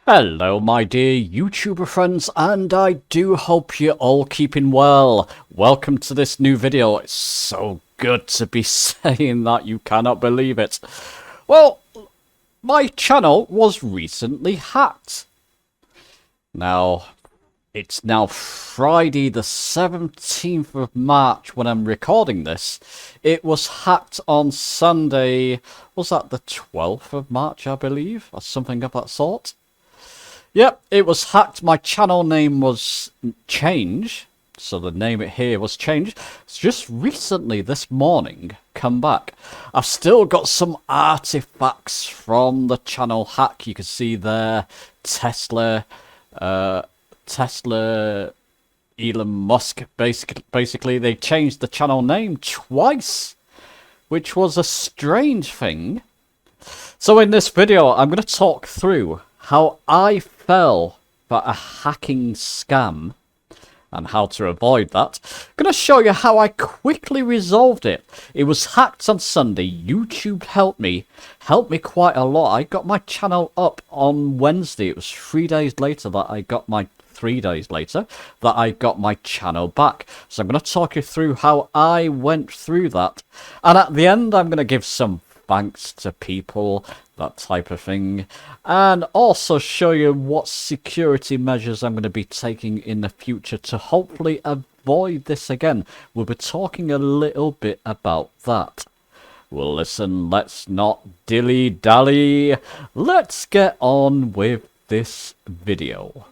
Hello my dear YouTuber friends, and I do hope you're all keeping well. Welcome to this new video. It's so good to be saying that, you cannot believe it. Well, my channel was recently hacked. Now, it's now Friday the 17th of March when I'm recording this. It was hacked on Sunday, was that the 12th of March I believe, or something of that sort? Yep, it was hacked. My channel name was changed, so the name here was changed. It's just recently, this morning, come back. I've still got some artifacts from the channel hack. You can see there, Tesla, Elon Musk. Basically, they changed the channel name twice, which was a strange thing. So in this video, I'm going to talk through how I fell for a hacking scam and how to avoid that. I'm going to show you how I quickly resolved it. It was hacked on Sunday. YouTube helped me quite a lot. I got my channel up on Wednesday. It was 3 days later that I got my 3 days later that I got my channel back. So I'm going to talk you through how I went through that. And at the end, I'm going to give some thanks to people, that type of thing, and also show you what security measures I'm going to be taking in the future to hopefully avoid this again. We'll be talking a little bit about that. Well, listen, let's not dilly-dally. Let's get on with this video.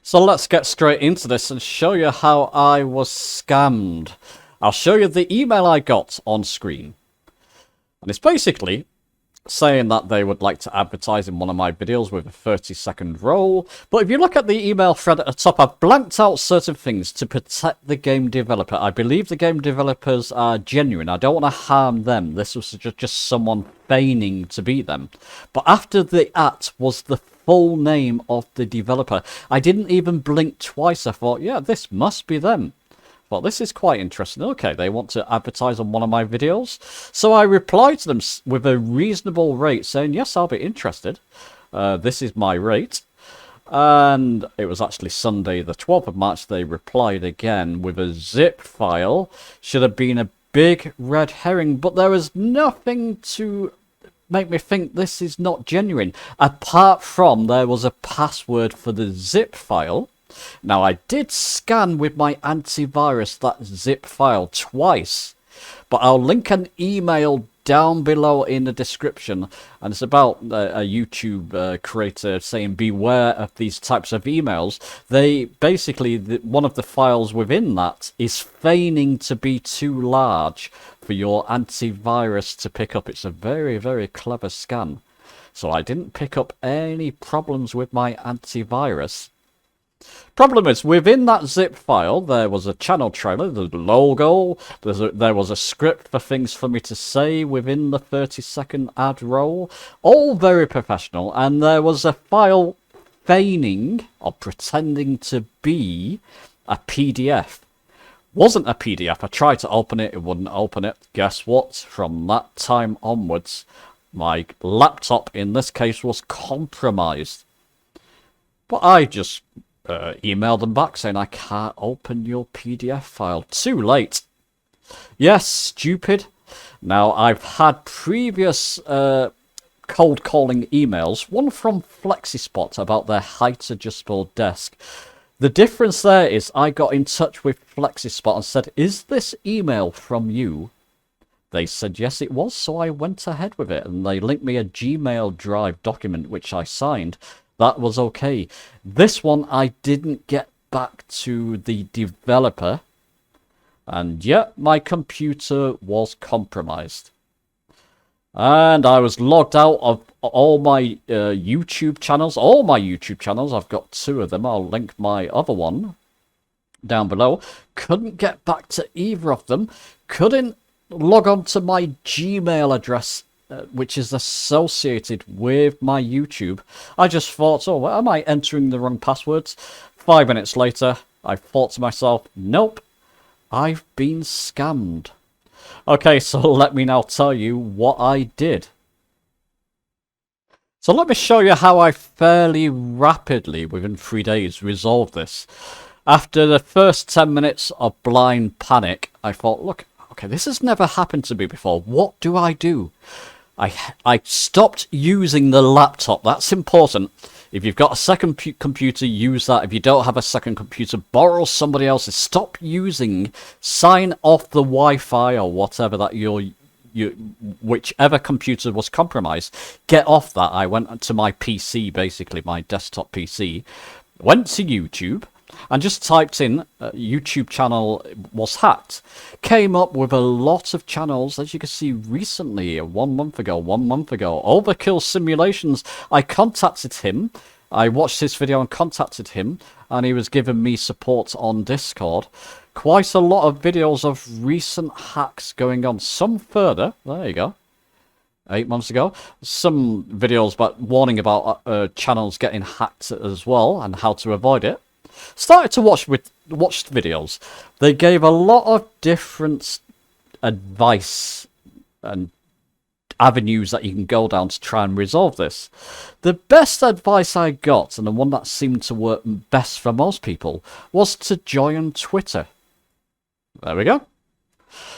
So let's get straight into this and show you how I was scammed. I'll show you the email I got on screen. And it's basically saying that they would like to advertise in one of my videos with a 30-second role. But if you look at the email thread at the top, I've blanked out certain things to protect the game developer. I believe the game developers are genuine. I don't want to harm them. This was just someone feigning to be them. But after the @ was the full name of the developer. I didn't even blink twice. I thought, yeah, this must be them. Well, this is quite interesting. Okay, they want to advertise on one of my videos. So I replied to them with a reasonable rate saying, yes, I'll be interested. This is my rate. And it was actually Sunday, the 12th of March, they replied again with a zip file. Should have been a big red herring, but there was nothing to make me think this is not genuine, apart from there was a password for the zip file. Now, I did scan with my antivirus that zip file twice, but I'll link an email down below in the description, and it's about a YouTube creator saying beware of these types of emails. They basically, one of the files within that is feigning to be too large for your antivirus to pick up. It's a very, very clever scam. So I didn't pick up any problems with my antivirus. Problem is, within that zip file, there was a channel trailer, the logo, there was a script for things for me to say within the 30-second ad roll, all very professional, and there was a file feigning or pretending to be a PDF. Wasn't a PDF. I tried to open it, it wouldn't open it. Guess what? From that time onwards, my laptop, in this case, was compromised. But I just emailed them back saying I can't open your PDF file. Too late. Yes, stupid. Now, I've had previous cold calling emails, one from FlexiSpot about their height adjustable desk. The difference there is I got in touch with FlexiSpot and said, is this email from you? They said yes it was, so I went ahead with it, and they linked me a Gmail Drive document which I signed. That was okay. This one I didn't get back to the developer, and yet my computer was compromised. And I was logged out of all my YouTube channels. All my YouTube channels, I've got 2 of them. I'll link my other one down below. Couldn't get back to either of them. Couldn't log on to my Gmail address which is associated with my YouTube. I just thought, oh, well, am I entering the wrong passwords? 5 minutes later, I thought to myself, nope, I've been scammed. Okay, so let me now tell you what I did. So let me show you how I fairly rapidly, within 3 days, resolved this. After the first 10 minutes of blind panic, I thought, look, okay, this has never happened to me before. What do? I stopped using the laptop. That's important. If you've got a second computer, use that. If you don't have a second computer, borrow somebody else's. Stop using, sign off the Wi-Fi or whatever that whichever computer was compromised. Get off that. I went to my PC, basically my desktop PC, went to YouTube, and just typed in YouTube channel was hacked. Came up with a lot of channels, as you can see recently, 1 month ago. Overkill Simulations. I contacted him. I watched his video and contacted him, and he was giving me support on Discord. Quite a lot of videos of recent hacks going on. Some further. There you go. 8 months ago. Some videos warning about channels getting hacked as well and how to avoid it. Started to watch videos. They gave a lot of different advice and avenues that you can go down to try and resolve this. The best advice I got, and the one that seemed to work best for most people, was to join Twitter. There we go.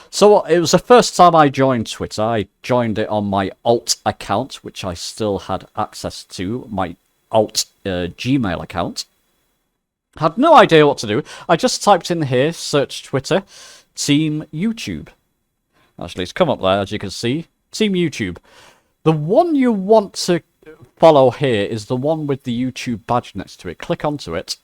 So it was the first time I joined Twitter. I joined it on my alt account, which I still had access to, my alt Gmail account. Had no idea what to do. I just typed in here, search Twitter, Team YouTube. Actually, it's come up there, as you can see. Team YouTube. The one you want to follow here is the one with the YouTube badge next to it. Click onto it,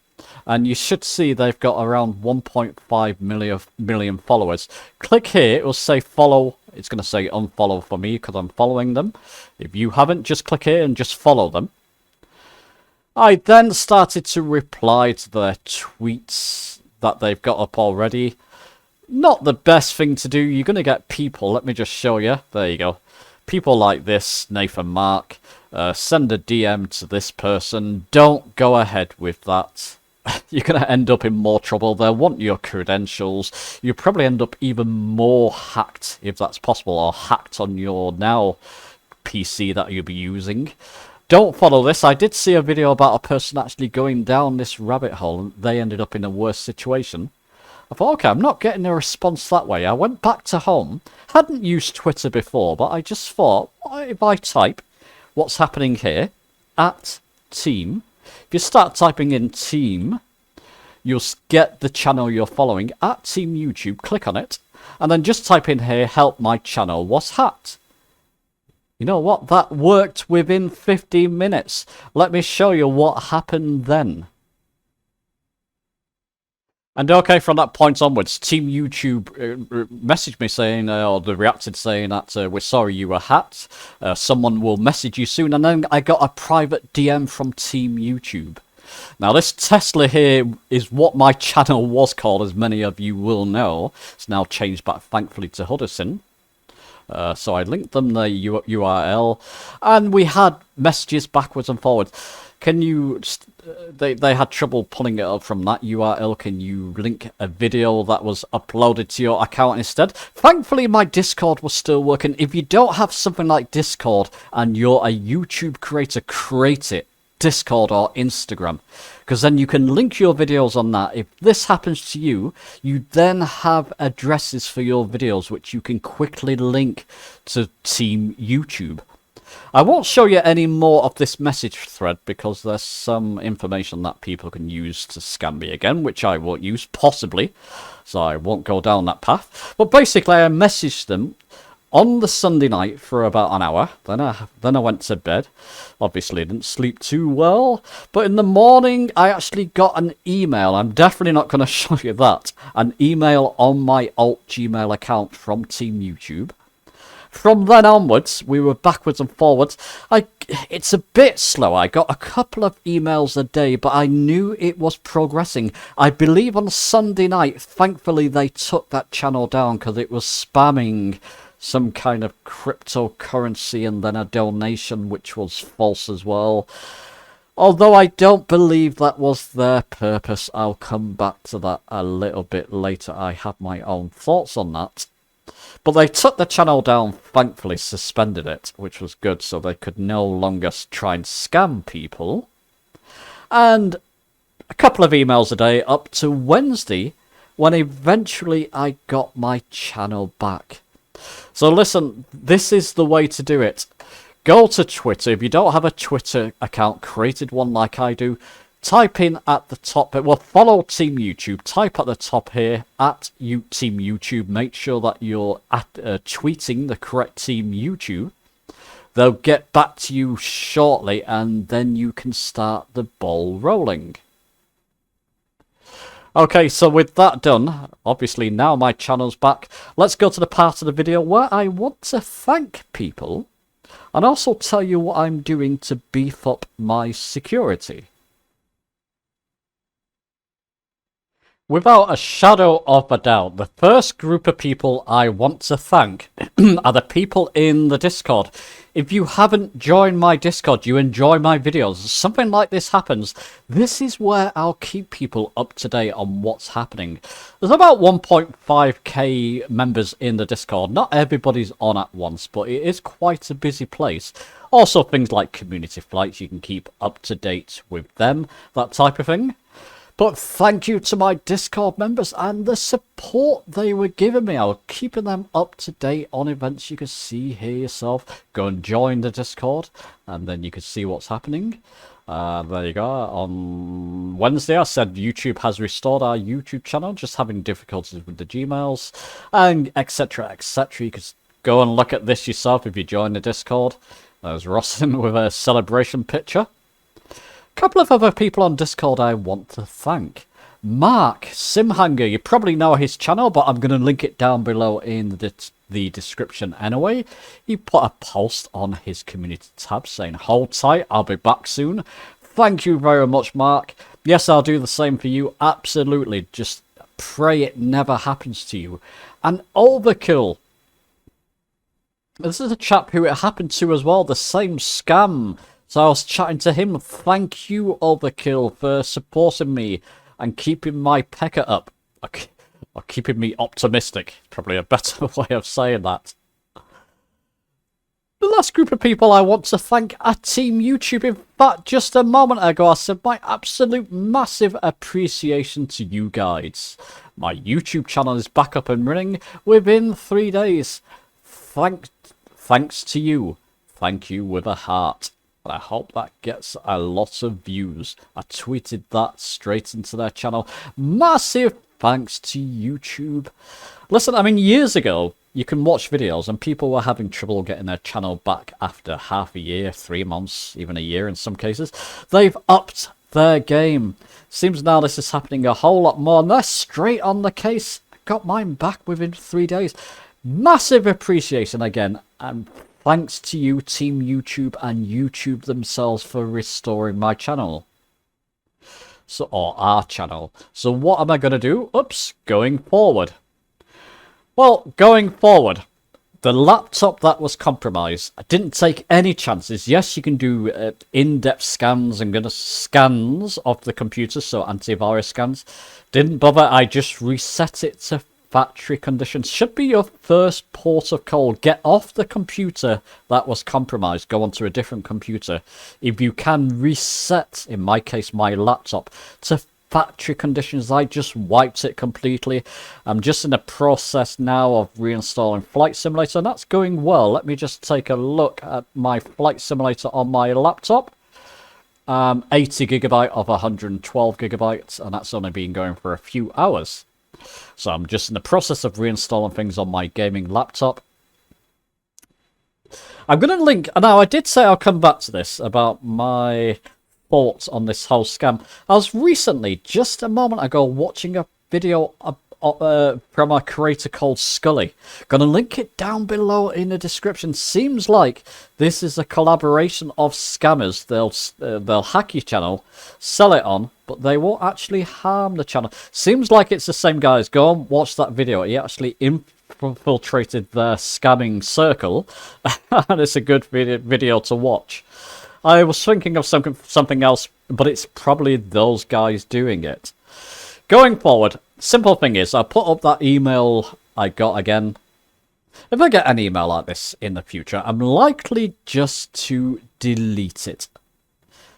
and you should see they've got around 1.5 million followers. Click here, it will say follow. It's going to say unfollow for me because I'm following them. If you haven't, just click here and just follow them. I then started to reply to their tweets that they've got up already. Not the best thing to do. You're going to get people. Let me just show you. There you go. People like this, Nathan Mark. Send a DM to this person. Don't go ahead with that. You're going to end up in more trouble. They'll want your credentials. You'll probably end up even more hacked, if that's possible, or hacked on your now PC that you'll be using. Don't follow this. I did see a video about a person actually going down this rabbit hole, and they ended up in a worse situation. I thought, okay, I'm not getting a response that way. I went back to home. Hadn't used Twitter before, but I just thought, what if I type what's happening here, @team. If you start typing in team, you'll get the channel you're following, @team YouTube. Click on it, and then just type in here, help, my channel was hacked. You know what? That worked within 15 minutes. Let me show you what happened then. And okay, from that point onwards, Team YouTube messaged me saying, or they reacted saying that we're sorry you were hacked. Someone will message you soon. And then I got a private DM from Team YouTube. Now, this Tesla here is what my channel was called, as many of you will know. It's now changed back, thankfully, to Huddersfield. So I linked them the URL, and we had messages backwards and forwards. Can you... They had trouble pulling it up from that URL. Can you link a video that was uploaded to your account instead? Thankfully, my Discord was still working. If you don't have something like Discord and you're a YouTube creator, create it. Discord or Instagram, because then you can link your videos on that. If this happens to you, you then have addresses for your videos which you can quickly link to Team YouTube. I won't show you any more of this message thread because there's some information that people can use to scam me again, which I won't use, possibly, so I won't go down that path. But basically, I messaged them on the Sunday night for about an hour. Then I went to bed. Obviously, didn't sleep too well. But in the morning, I actually got an email. I'm definitely not going to show you that. An email on my alt Gmail account from Team YouTube. From then onwards, we were backwards and forwards. It's a bit slow. I got a couple of emails a day, but I knew it was progressing. I believe on Sunday night, thankfully, they took that channel down because it was spamming some kind of cryptocurrency and then a donation which was false as well. Although I don't believe that was their purpose. I'll come back to that a little bit later. I have my own thoughts on that. But they took the channel down, thankfully suspended it, which was good, so they could no longer try and scam people. And a couple of emails a day up to Wednesday, when eventually I got my channel back. So listen, this is the way to do it. Go to Twitter. If you don't have a Twitter account, created one like I do, type in at the top, well, follow Team YouTube. Type at the top here, at Team YouTube. Make sure that you're tweeting the correct Team YouTube. They'll get back to you shortly, and then you can start the ball rolling. Okay, so with that done, obviously now my channel's back, let's go to the part of the video where I want to thank people and also tell you what I'm doing to beef up my security. Without a shadow of a doubt, the first group of people I want to thank are the people in the Discord. If you haven't joined my Discord, you enjoy my videos, something like this happens, this is where I'll keep people up to date on what's happening. There's about 1.5k members in the Discord. Not everybody's on at once, but it is quite a busy place. Also things like community flights, you can keep up to date with them, that type of thing. But thank you to my Discord members and the support they were giving me. I was keeping them up to date on events. You can see here yourself. Go and join the Discord and then you can see what's happening. There you go. On Wednesday I said YouTube has restored our YouTube channel. Just having difficulties with the Gmails and etc, etc. You can go and look at this yourself if you join the Discord. There's Rossin with a celebration picture. Couple of other people on Discord I want to thank. Mark Simhanger, you probably know his channel, but I'm going to link it down below in the description anyway. He put a post on his community tab saying, "Hold tight, I'll be back soon." Thank you very much, Mark. Yes, I'll do the same for you. Absolutely. Just pray it never happens to you. And Overkill. This is a chap who it happened to as well, the same scam. So I was chatting to him. Thank you, Overkill, for supporting me and keeping my pecker up. Or keeping me optimistic. Probably a better way of saying that. The last group of people I want to thank are Team YouTube. In fact, just a moment ago I said my absolute massive appreciation to you guys. My YouTube channel is back up and running within 3 days. Thanks to you. Thank you with a heart. I hope that gets a lot of views. I tweeted that straight into their channel. Massive thanks to YouTube. Listen, I mean, years ago, you can watch videos and people were having trouble getting their channel back after half a year, 3 months, even a year in some cases. They've upped their game. Seems now this is happening a whole lot more, and they're straight on the case. Got mine back within 3 days. Massive appreciation again, and thanks to you, Team YouTube, and YouTube themselves for restoring my channel. Or our channel. So what am I going to do? Oops, going forward. Well, going forward, the laptop that was compromised, I didn't take any chances. Yes, you can do in-depth scans and scans of the computer, so antivirus scans. Didn't bother, I just reset it to factory conditions. Should be your first port of call. Get off the computer that was compromised. Go onto a different computer. If you can reset, in my case, my laptop to factory conditions, I just wiped it completely. I'm just in the process now of reinstalling Flight Simulator, and that's going well. Let me just take a look at my Flight Simulator on my laptop. 80 gigabyte of 112 gigabytes, and that's only been going for a few hours. So I'm just in the process of reinstalling things on my gaming laptop. I'm going to link... Now, I did say I'll come back to this about my thoughts on this whole scam. I was recently, just a moment ago, watching a video from a creator called Scully. Gonna link it down below in the description. Seems like this is a collaboration of scammers. They'll hack your channel, sell it on, but they won't actually harm the channel. Seems like it's the same guys. Go and watch that video. He actually infiltrated their scamming circle, and it's a good video to watch. I was thinking of something else, but it's probably those guys doing it. Going forward, simple thing is, I'll put up that email I got again. If I get an email like this in the future, I'm likely just to delete it.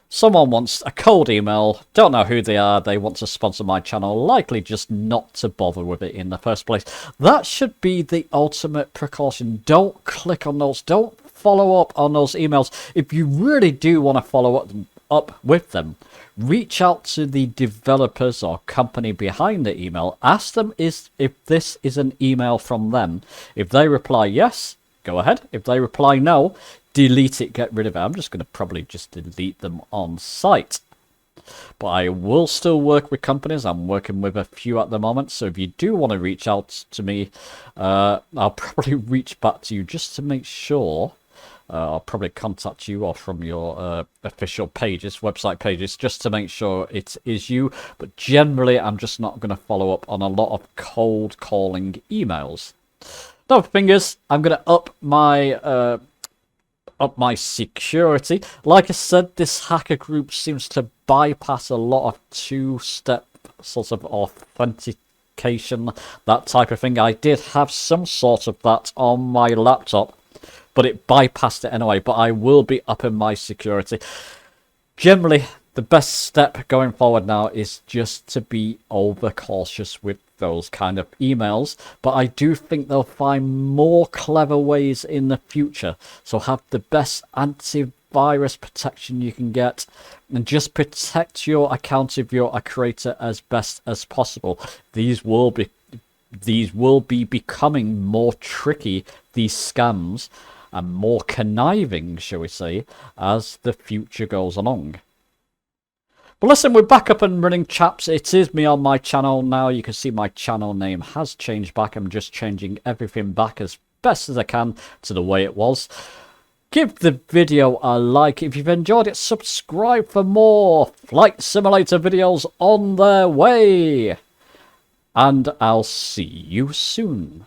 Someone wants a cold email, don't know who they are, they want to sponsor my channel, likely just not to bother with it in the first place. That should be the ultimate precaution. Don't click on those, don't follow up on those emails. If you really do want to follow up with them, reach out to the developers or company behind the email. Ask them if this is an email from them. If they reply yes, go ahead. If they reply no, delete it, get rid of it. I'm just going to probably just delete them on site. But I will still work with companies. I'm working with a few at the moment. So if you do want to reach out to me, I'll probably reach back to you just to make sure. I'll probably contact you or from your official pages, website pages, just to make sure it is you. But generally, I'm just not going to follow up on a lot of cold calling emails. Another thing is, I'm going to up my security. Like I said, this hacker group seems to bypass a lot of two-step sort of authentication, that type of thing. I did have some sort of that on my laptop, but it bypassed it anyway. But I will be upping my security. Generally, the best step going forward now is just to be overcautious with those kind of emails. But I do think they'll find more clever ways in the future. So have the best antivirus protection you can get, and just protect your account if you're a creator as best as possible. These will be becoming more tricky, these scams, and more conniving, shall we say, as the future goes along. But listen, we're back up and running, chaps. It is me on my channel now. You can see my channel name has changed back. I'm just changing everything back as best as I can to the way it was. Give the video a like. If you've enjoyed it, subscribe for more Flight Simulator videos on their way. And I'll see you soon.